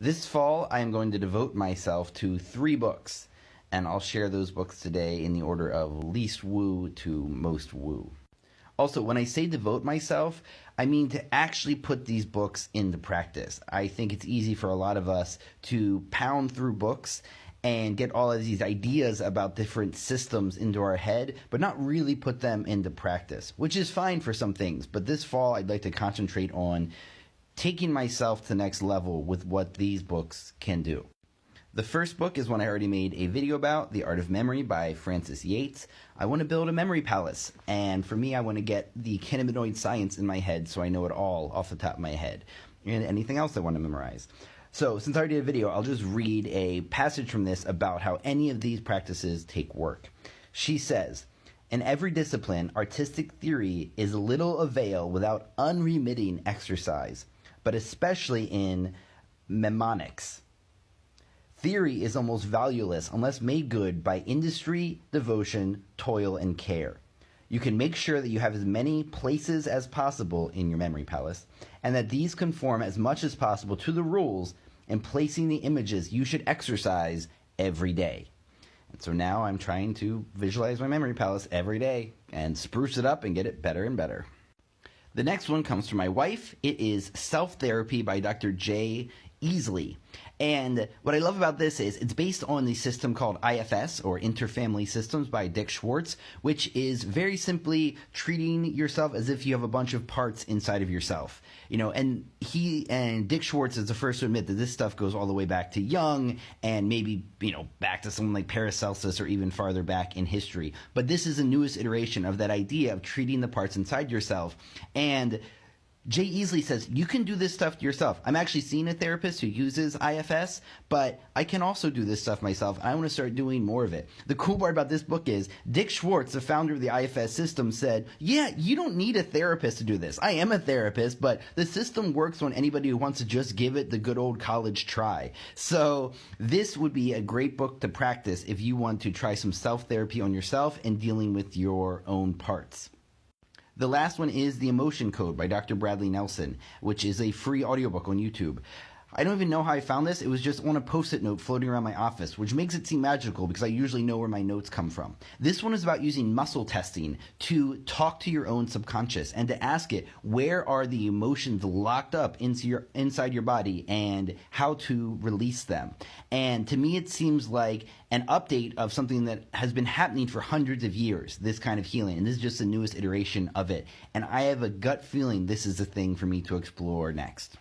This fall, I am going to devote myself to 3 books, and I'll share those books today in the order of least woo to most woo. Also, when I say devote myself, I mean to actually put these books into practice. I think it's easy for a lot of us to pound through books and get all of these ideas about different systems into our head, but not really put them into practice, which is fine for some things. But this fall, I'd like to concentrate on taking myself to the next level with what these books can do. The first book is one I already made a video about, The Art of Memory by Frances Yates. I want to build a memory palace, and for me, I want to get the cannabinoid science in my head so I know it all off the top of my head, and anything else I want to memorize. So, since I already did a video, I'll just read a passage from this about how any of these practices take work. She says, "In every discipline, artistic theory is little avail without unremitting exercise, but especially in mnemonics. Theory is almost valueless unless made good by industry, devotion, toil, and care. You can make sure that you have as many places as possible in your memory palace, and that these conform as much as possible to the rules in placing the images you should exercise every day." And so now I'm trying to visualize my memory palace every day and spruce it up and get it better and better. The next one comes from my wife. It is Self-Therapy by Dr. Jay Easley. And what I love about this is it's based on the system called IFS, or Interfamily Systems, by Dick Schwartz, which is very simply treating yourself as if you have a bunch of parts inside of yourself. And Dick Schwartz is the first to admit that this stuff goes all the way back to Jung and maybe, back to someone like Paracelsus or even farther back in history. But this is the newest iteration of that idea of treating the parts inside yourself. And Jay Easley says, you can do this stuff yourself. I'm actually seeing a therapist who uses IFS, but I can also do this stuff myself. I want to start doing more of it. The cool part about this book is Dick Schwartz, the founder of the IFS system, said, yeah, you don't need a therapist to do this. I am a therapist, but the system works on anybody who wants to just give it the good old college try. So this would be a great book to practice if you want to try some self-therapy on yourself and dealing with your own parts. The last one is The Emotion Code by Dr. Bradley Nelson, which is a free audiobook on YouTube. I don't even know how I found this. It was just on a Post-it note floating around my office, which makes it seem magical because I usually know where my notes come from. This one is about using muscle testing to talk to your own subconscious and to ask it, where are the emotions locked up inside your body and how to release them. And to me, it seems like an update of something that has been happening for hundreds of years, this kind of healing. And this is just the newest iteration of it. And I have a gut feeling this is a thing for me to explore next.